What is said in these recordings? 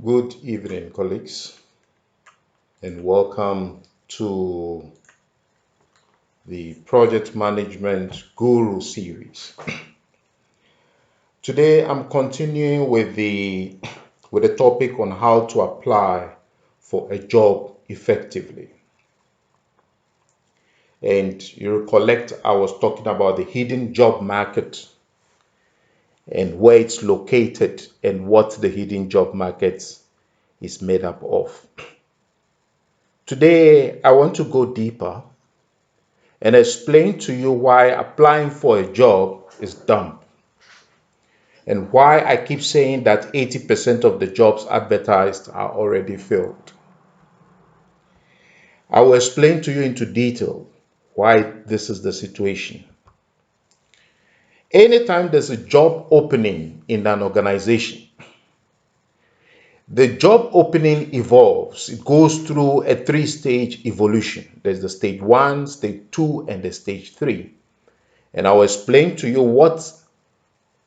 Good evening, colleagues, and welcome to the Project Management Guru series. Today, I'm continuing with the topic on how to apply for a job effectively. And you recollect I was talking about the hidden job market and where it's located and what the hidden job market is made up of. Today, I want to go deeper and explain to you why applying for a job is dumb and why I keep saying that 80% of the jobs advertised are already filled. I will explain to you into detail why this is the situation. Anytime there's a job opening in an organization, the job opening evolves. It goes through a three-stage evolution. There's the stage 1, stage 2, and the stage 3. And I will explain to you what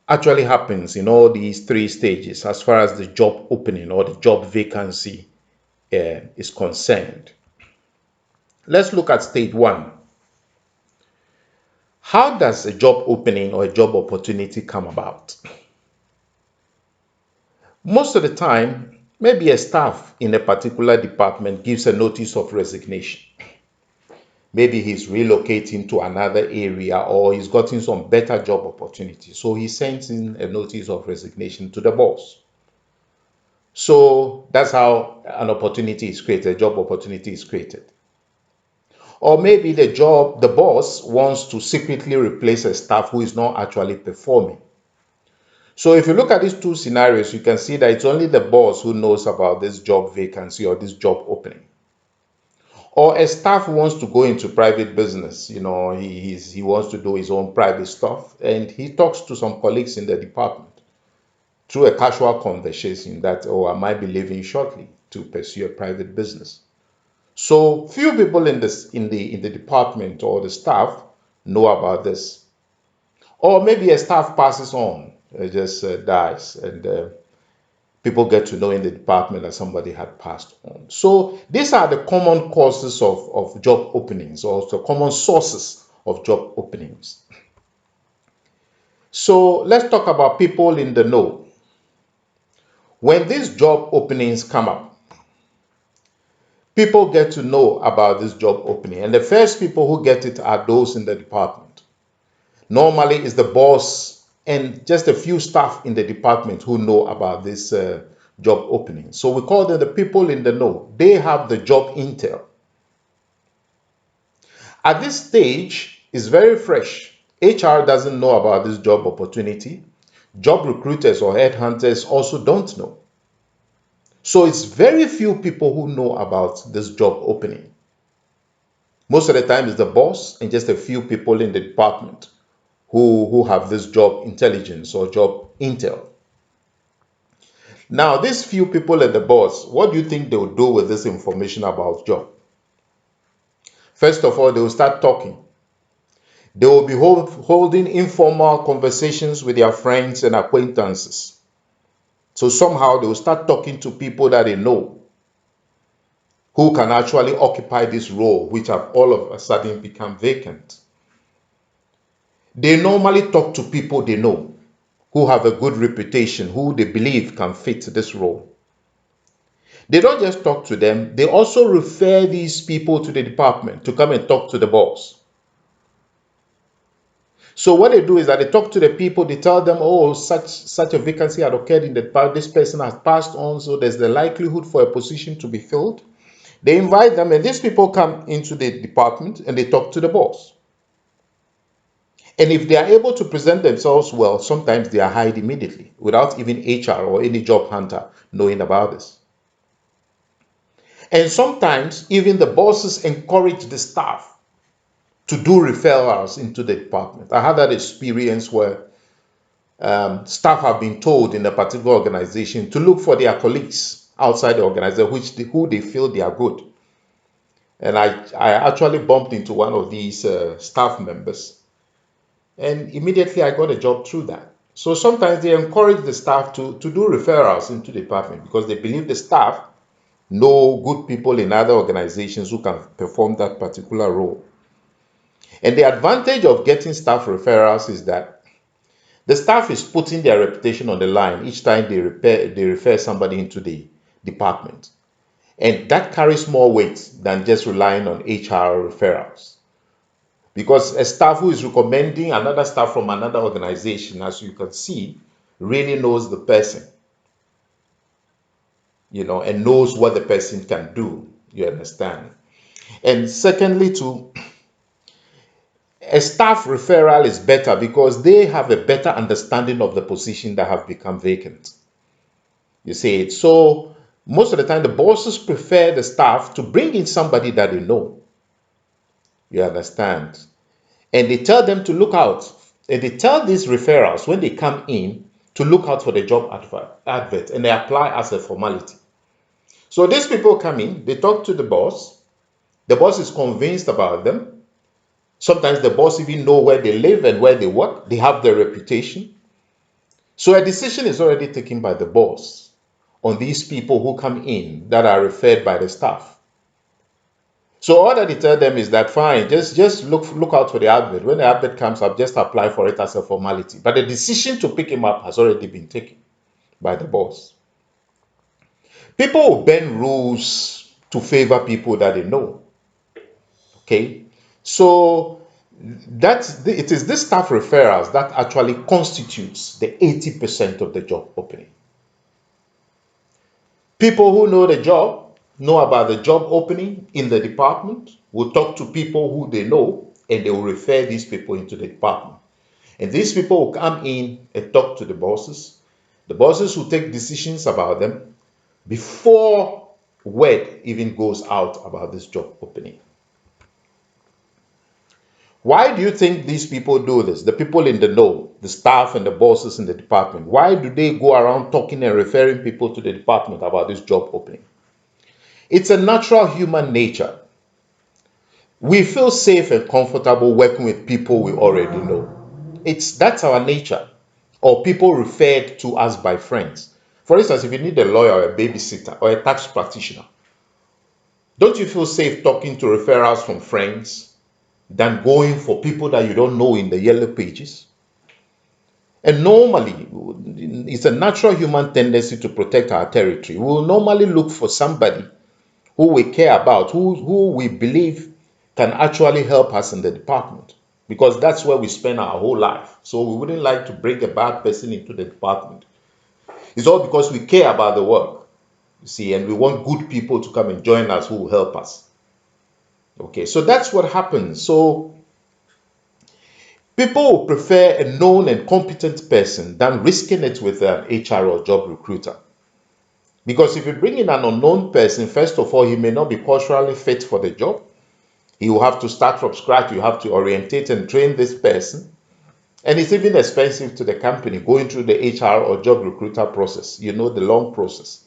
actually happens in all these three stages as far as the job opening or the job vacancy is concerned. Let's look at stage 1. How does a job opening or a job opportunity come about? Most of the time, maybe a staff in a particular department gives a notice of resignation. Maybe he's relocating to another area or he's gotten some better job opportunity. So he sends in a notice of resignation to the boss. So that's how an opportunity is created, a job opportunity is created. Or maybe the boss wants to secretly replace a staff who is not actually performing. So if you look at these two scenarios, you can see that it's only the boss who knows about this job vacancy or this job opening. Or a staff who wants to go into private business, he wants to do his own private stuff, and he talks to some colleagues in the department through a casual conversation that, oh, I might be leaving shortly to pursue a private business. So few people in the department or the staff know about this. Or maybe a staff passes on, just dies, and people get to know in the department that somebody had passed on. So these are the common causes of job openings, or the common sources of job openings. So let's talk about people in the know. When these job openings come up, people get to know about this job opening. And the first people who get it are those in the department. Normally, it's the boss and just a few staff in the department who know about this job opening. So we call them the people in the know. They have the job intel. At this stage, it's very fresh. HR doesn't know about this job opportunity. Job recruiters or headhunters also don't know. So it's very few people who know about this job opening. Most of the time it's the boss and just a few people in the department who have this job intelligence or job intel. Now, these few people and the boss, what do you think they will do with this information about job? First of all, they will start talking. They will be holding informal conversations with their friends and acquaintances. So somehow they will start talking to people that they know who can actually occupy this role, which have all of a sudden become vacant. They normally talk to people they know who have a good reputation, who they believe can fit this role. They don't just talk to them, they also refer these people to the department to come and talk to the boss. So what they do is that they talk to the people, they tell them, oh, such a vacancy had occurred in the department, this person has passed on, so there's the likelihood for a position to be filled. They invite them, and these people come into the department and they talk to the boss. And if they are able to present themselves well, sometimes they are hired immediately without even HR or any job hunter knowing about this. And sometimes even the bosses encourage the staff to do referrals into the department. I had that experience where staff have been told in a particular organization to look for their colleagues outside the organization who they feel they are good. And I actually bumped into one of these staff members, and immediately I got a job through that. So sometimes they encourage the staff to do referrals into the department because they believe the staff know good people in other organizations who can perform that particular role. And the advantage of getting staff referrals is that the staff is putting their reputation on the line each time they refer somebody into the department. And that carries more weight than just relying on HR referrals. Because a staff who is recommending another staff from another organization, as you can see, really knows the person, and knows what the person can do. You understand? And secondly, too, a staff referral is better because they have a better understanding of the position that have become vacant. You see it. So most of the time, the bosses prefer the staff to bring in somebody that they know. You understand? And they tell them to look out. And they tell these referrals when they come in to look out for the job advert, and they apply as a formality. So these people come in, they talk to the boss. The boss is convinced about them. Sometimes the boss even know where they live and where they work. They have their reputation. So a decision is already taken by the boss on these people who come in that are referred by the staff. So all that they tell them is that fine, just look out for the advert. When the advert comes up, just apply for it as a formality. But the decision to pick him up has already been taken by the boss. People will bend rules to favor people that they know. Okay, so it is this staff referrals that actually constitutes the 80% of the job opening. People who know the job, know about the job opening in the department, will talk to people who they know, and they will refer these people into the department. And these people will come in and talk to the bosses. The bosses will take decisions about them before word even goes out about this job opening. Why do you think these people do this? The people in the know, the staff and the bosses in the department. Why do they go around talking and referring people to the department about this job opening? It's a natural human nature. We feel safe and comfortable working with people we already know. That's our nature. Or people referred to us by friends. For instance, if you need a lawyer or a babysitter or a tax practitioner, don't you feel safe talking to referrals from friends than going for people that you don't know in the yellow pages? And normally, it's a natural human tendency to protect our territory. We will normally look for somebody who we care about, who we believe can actually help us in the department, because that's where we spend our whole life. So we wouldn't like to bring a bad person into the department. It's all because we care about the work, you see, and we want good people to come and join us who will help us. Okay, so that's what happens. So people will prefer a known and competent person than risking it with an HR or job recruiter. Because if you bring in an unknown person, first of all, he may not be culturally fit for the job. He will have to start from scratch. You have to orientate and train this person. And it's even expensive to the company going through the HR or job recruiter process, the long process.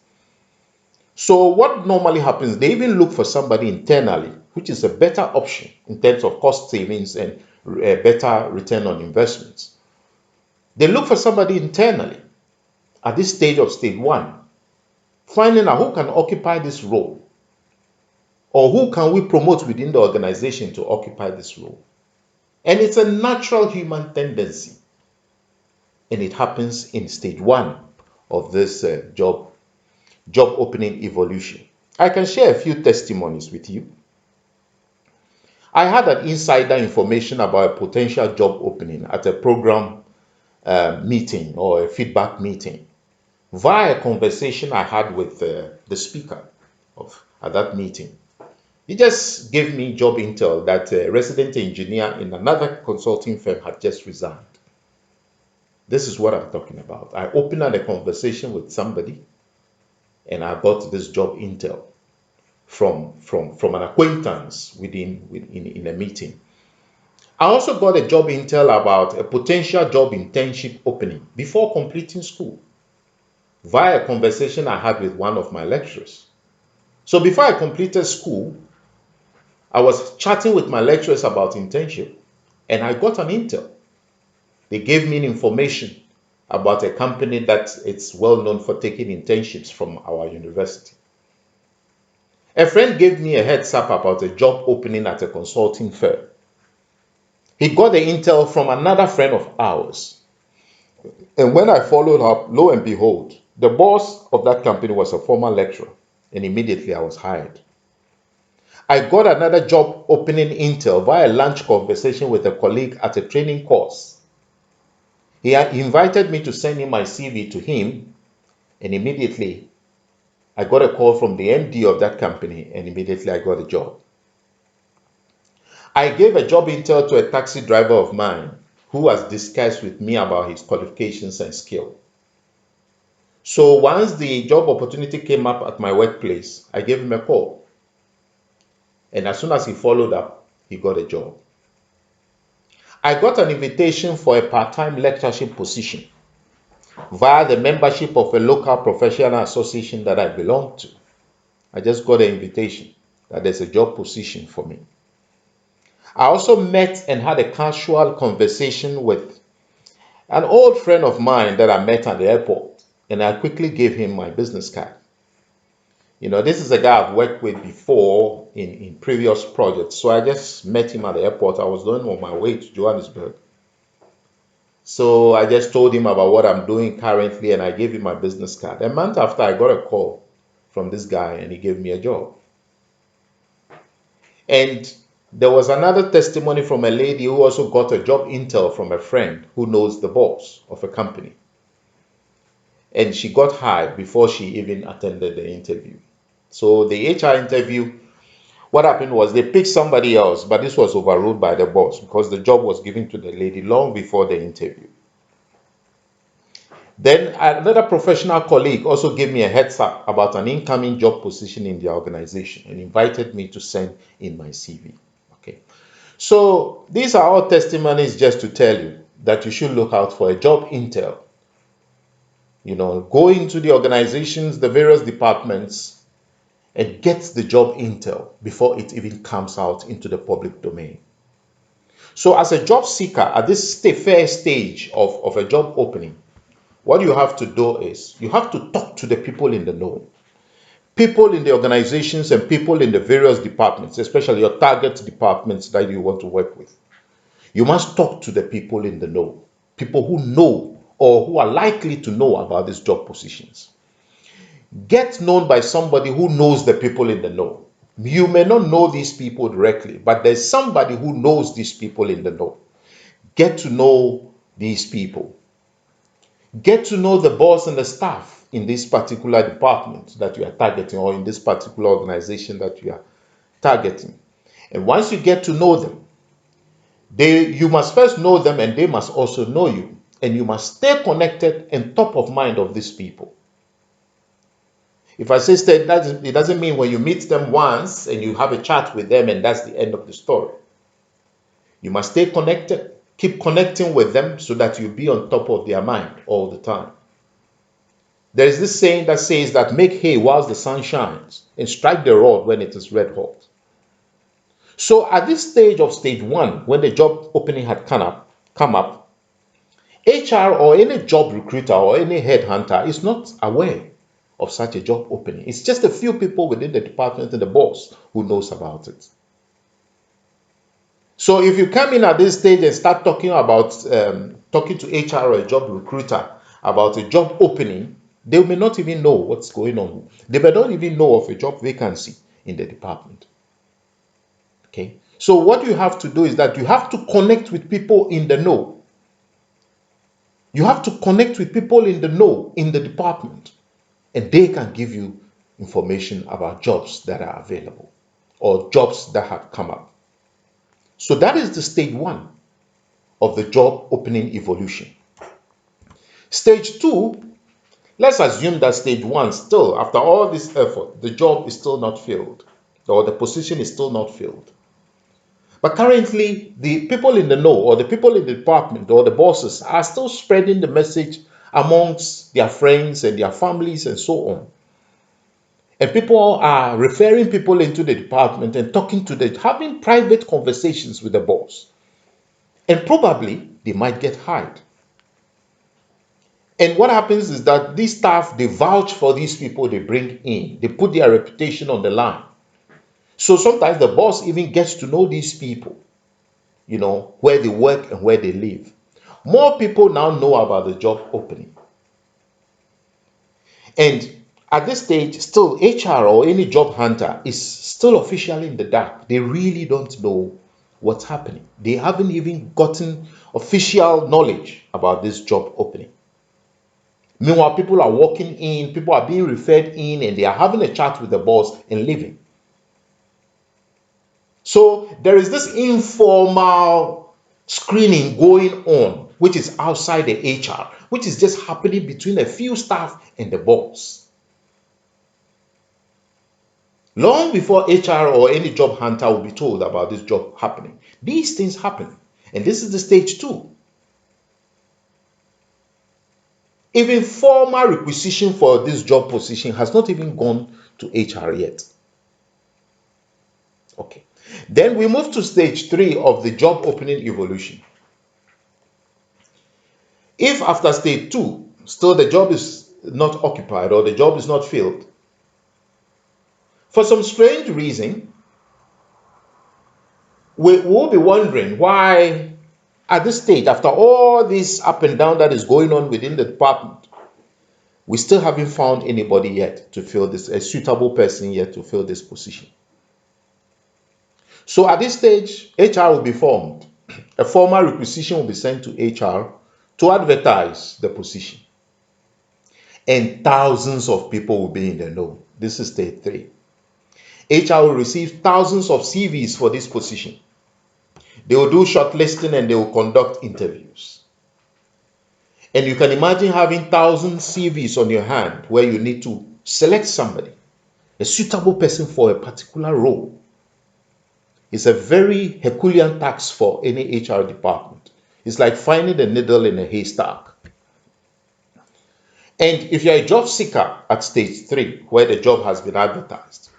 So what normally happens, they even look for somebody internally, which is a better option in terms of cost savings and a better return on investments. They look for somebody internally at this stage of stage one, finding out who can occupy this role, or who can we promote within the organization to occupy this role. And it's a natural human tendency, and it happens in stage one of this job opening evolution. I can share a few testimonies with you. I had an insider information about a potential job opening at a program meeting or a feedback meeting via a conversation I had with the speaker at that meeting. He just gave me job intel that a resident engineer in another consulting firm had just resigned. This is what I'm talking about. I opened a conversation with somebody and I got this job intel from an acquaintance in a meeting. I also got a job intel about a potential job internship opening before completing school via a conversation I had with one of my lecturers. So before I completed school, I was chatting with my lecturers about internship, and I got an intel. They gave me information about a company that it's well known for taking internships from our university. A friend gave me a heads up about a job opening at a consulting firm. He got the intel from another friend of ours. And when I followed up, lo and behold, the boss of that company was a former lecturer, and immediately I was hired. I got another job opening intel via a lunch conversation with a colleague at a training course. He had invited me to send in my CV to him, and immediately I got a call from the MD of that company, and immediately I got a job. I gave a job intel to a taxi driver of mine who has discussed with me about his qualifications and skill. So once the job opportunity came up at my workplace, I gave him a call. And as soon as he followed up, he got a job. I got an invitation for a part-time lectureship position via the membership of a local professional association that I belong to. I just got an invitation that there's a job position for me. I also met and had a casual conversation with an old friend of mine that I met at the airport, and I quickly gave him my business card. This is a guy I've worked with before in previous projects, so I just met him at the airport. I was going on my way to Johannesburg. So I just told him about what I'm doing currently, and I gave him my business card. A month after, I got a call from this guy, and he gave me a job. And there was another testimony from a lady who also got a job intel from a friend who knows the boss of a company. And she got hired before she even attended the interview. So the HR interview, what happened was they picked somebody else, but this was overruled by the boss because the job was given to the lady long before the interview. Then another professional colleague also gave me a heads up about an incoming job position in the organization and invited me to send in my CV. Okay. So these are all testimonies just to tell you that you should look out for a job intel. Go into the organizations, the various departments, and get the job intel before it even comes out into the public domain. So as a job seeker at this first stage of a job opening, what you have to do is you have to talk to the people in the know, people in the organizations and people in the various departments, especially your target departments that you want to work with. You must talk to the people in the know, people who know or who are likely to know about these job positions. Get known by somebody who knows the people in the know. You may not know these people directly, but there's somebody who knows these people in the know. Get to know these people. Get to know the boss and the staff in this particular department that you are targeting, or in this particular organization that you are targeting. And once you get to know them, you must first know them and they must also know you. And you must stay connected and top of mind of these people. If I say stay, it doesn't mean when you meet them once and you have a chat with them and that's the end of the story. You must stay connected, keep connecting with them so that you be on top of their mind all the time. There is this saying that says that make hay whilst the sun shines and strike the rod when it is red hot. So at this stage of stage one, when the job opening had come up, HR or any job recruiter or any headhunter is not aware of such a job opening. It's just a few people within the department and the boss who knows about it. So if you come in at this stage and start talking to HR or a job recruiter about a job opening, they may not even know what's going on. They may not even know of a job vacancy in the department. Okay. So what you have to do is that you have to connect with people in the know. You have to connect with people in the know in the department, and they can give you information about jobs that are available or jobs that have come up. So that is the stage one of the job opening evolution. Stage two, let's assume that stage one still, after all this effort, the job is still not filled or the position is still not filled. But currently, the people in the know or the people in the department or the bosses are still spreading the message amongst their friends and their families and so on. And people are referring people into the department and having private conversations with the boss. And probably they might get hired. And what happens is that these staff, they vouch for these people they bring in. They put their reputation on the line. So sometimes the boss even gets to know these people, where they work and where they live. More people now know about the job opening. And at this stage, still HR or any job hunter is still officially in the dark. They really don't know what's happening. They haven't even gotten official knowledge about this job opening. Meanwhile, people are walking in, people are being referred in, and they are having a chat with the boss and leaving. So there is this informal screening going on, which is outside the HR, which is just happening between a few staff and the boss. Long before HR or any job hunter will be told about this job happening, these things happen. And this is the stage 2. Even formal requisition for this job position has not even gone to HR yet. Okay. Then we move to stage 3 of the job opening evolution. If after stage 2, still the job is not occupied or the job is not filled, for some strange reason, we will be wondering why at this stage, after all this up and down that is going on within the department, we still haven't found anybody yet to fill this, a suitable person yet to fill this position. So at this stage, HR will be formed. A formal requisition will be sent to HR to advertise the position. And thousands of people will be in the know. This is stage 3. HR will receive thousands of CVs for this position. They will do shortlisting and they will conduct interviews. And you can imagine having thousands CVs on your hand where you need to select somebody, a suitable person for a particular role. It's a very Herculean task for any HR department. It's like finding a needle in a haystack. And if you're a job seeker at stage 3, where the job has been advertised,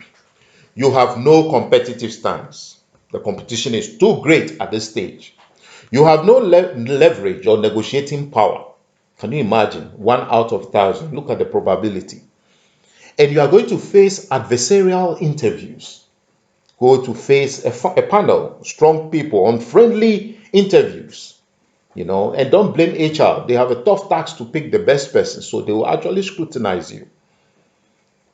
you have no competitive stance. The competition is too great at this stage. You have no leverage or negotiating power. Can you imagine? 1 out of 1,000. Look at the probability. And you are going to face adversarial interviews. Go to face a panel, strong people, unfriendly interviews, and don't blame HR. They have a tough task to pick the best person, so they will actually scrutinize you.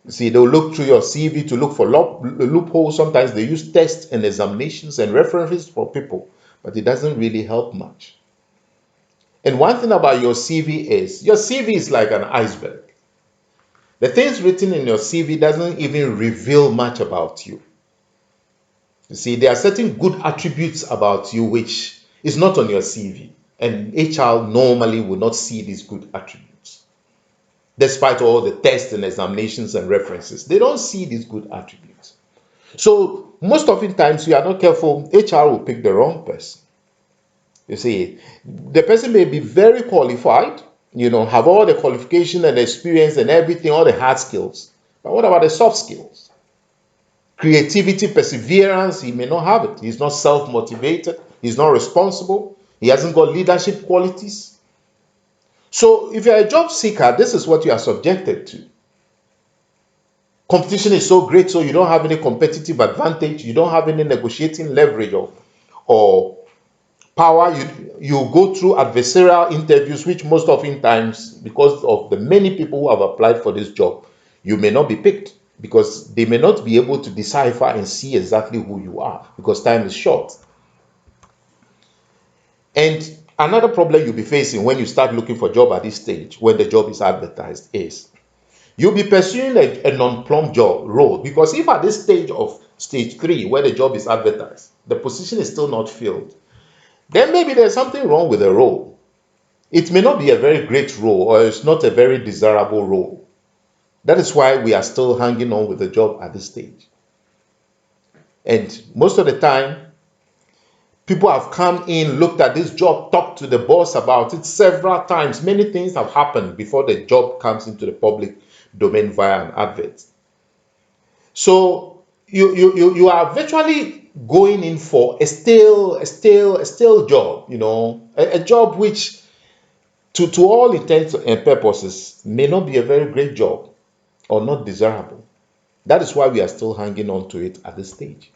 See, they'll look through your CV to look for loopholes. Sometimes they use tests and examinations and references for people, but it doesn't really help much. And one thing about your CV is like an iceberg. The things written in your CV doesn't even reveal much about you. You see, there are certain good attributes about you which is not on your CV, and HR normally will not see these good attributes. Despite all the tests and examinations and references, they don't see these good attributes. So most often times, you are not careful, HR will pick the wrong person. You see, the person may be very qualified, have all the qualification and experience and everything, all the hard skills. But what about the soft skills? Creativity, perseverance, he may not have it. He's not self-motivated. He's not responsible. He hasn't got leadership qualities. So if you're a job seeker, this is what you are subjected to. Competition is so great, so you don't have any competitive advantage. You don't have any negotiating leverage or power. You go through adversarial interviews, which most often times, because of the many people who have applied for this job, you may not be picked because they may not be able to decipher and see exactly who you are because time is short. And another problem you'll be facing when you start looking for a job at this stage, when the job is advertised, is you'll be pursuing a non-plumb job role, because if at this stage of stage 3, where the job is advertised, the position is still not filled, then maybe there's something wrong with the role. It may not be a very great role, or it's not a very desirable role. That is why we are still hanging on with the job at this stage. And most of the time, people have come in, looked at this job, talked to the boss about it several times. Many things have happened before the job comes into the public domain via an advert. So you are virtually going in for a stale job, a job which To all intents and purposes, may not be a very great job or not desirable. That is why we are still hanging on to it at this stage.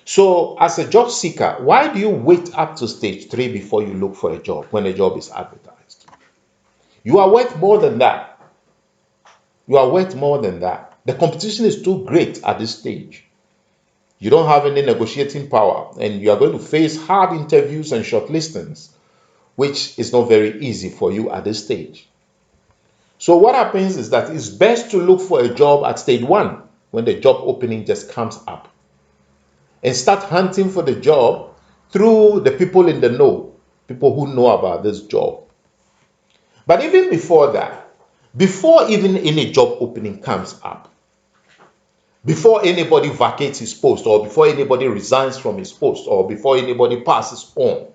So, as a job seeker, why do you wait up to stage 3 before you look for a job when a job is advertised? You are worth more than that. You are worth more than that. The competition is too great at this stage. You don't have any negotiating power, and you are going to face hard interviews and shortlistings, which is not very easy for you at this stage. So what happens is that it's best to look for a job at stage 1 when the job opening just comes up, and start hunting for the job through the people in the know, people who know about this job. But even before that, before even any job opening comes up, before anybody vacates his post, or before anybody resigns from his post, or before anybody passes on,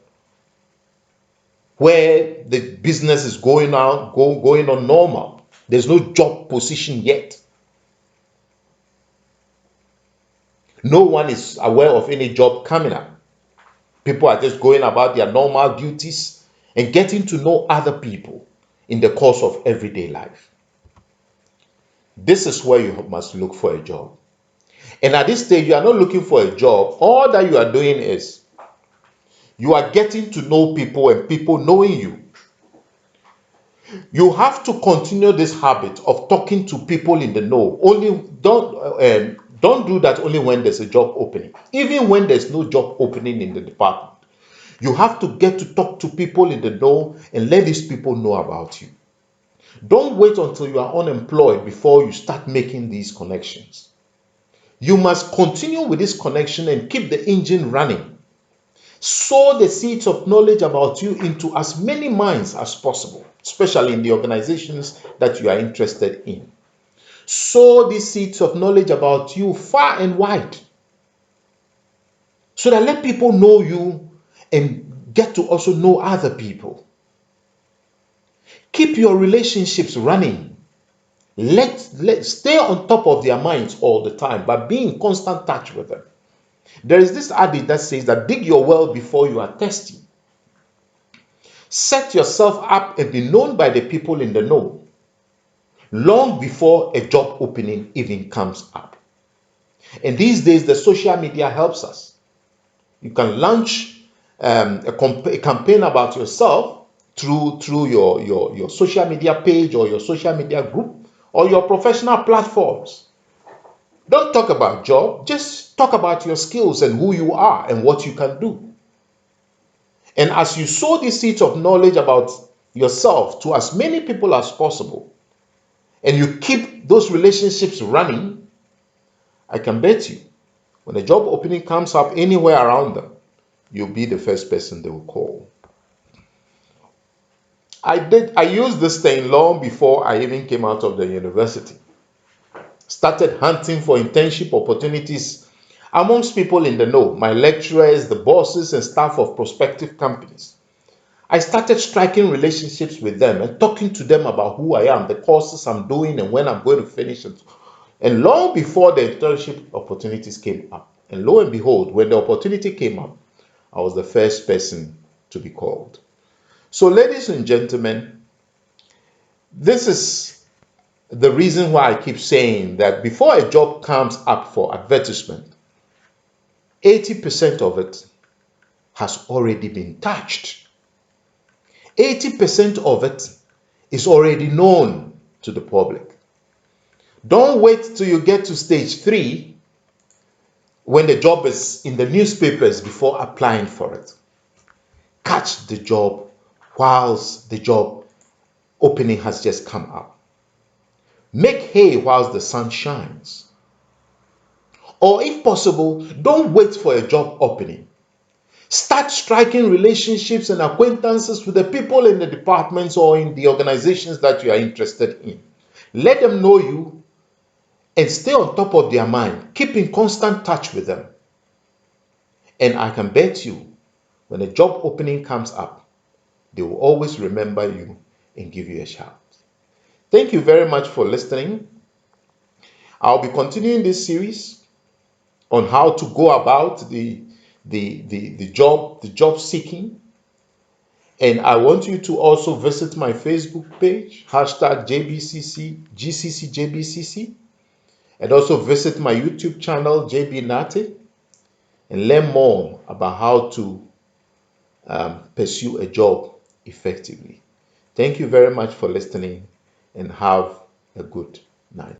where the business is going on normal, there's no job position yet. No one is aware of any job coming up. People are just going about their normal duties and getting to know other people in the course of everyday life. This is where you must look for a job. And at this stage, you are not looking for a job. All that you are doing is you are getting to know people and people knowing you. You have to continue this habit of talking to people in the know. Don't do that only when there's a job opening. Even when there's no job opening in the department, you have to get to talk to people in the know and let these people know about you. Don't wait until you are unemployed before you start making these connections. You must continue with this connection and keep the engine running. Sow the seeds of knowledge about you into as many minds as possible, especially in the organizations that you are interested in. Sow these seeds of knowledge about you far and wide, so that let people know you and get to also know other people. Keep your relationships running. Let stay on top of their minds all the time by being in constant touch with them. There is this adage that says that dig your well before you are thirsty. Set yourself up and be known by the people in the know long before a job opening even comes up. And these days, the social media helps us. You can launch a campaign about yourself through your social media page or your social media group or your professional platforms. Don't talk about job, just talk about your skills and who you are and what you can do. And as you sow these seeds of knowledge about yourself to as many people as possible, and you keep those relationships running, I can bet you, when a job opening comes up anywhere around them, you'll be the first person they will call. I used this thing long before I even came out of the university. Started hunting for internship opportunities amongst people in the know, my lecturers, the bosses and staff of prospective companies. I started striking relationships with them and talking to them about who I am, the courses I'm doing, and when I'm going to finish it. And long before the internship opportunities came up, and lo and behold, when the opportunity came up, I was the first person to be called. So, ladies and gentlemen, this is the reason why I keep saying that before a job comes up for advertisement, 80% of it has already been touched. 80% of it is already known to the public. Don't wait till you get to stage 3 when the job is in the newspapers before applying for it. Catch the job whilst the job opening has just come up. Make hay whilst the sun shines. Or if possible, don't wait for a job opening. Start striking relationships and acquaintances with the people in the departments or in the organizations that you are interested in. Let them know you and stay on top of their mind. Keep in constant touch with them. And I can bet you, when a job opening comes up, they will always remember you and give you a shout. Thank you very much for listening. I'll be continuing this series on how to go about the job seeking. And I want you to also visit my Facebook page, hashtag GCCJBCC, and also visit my YouTube channel, JB Nate, and learn more about how to pursue a job effectively. Thank you very much for listening and have a good night.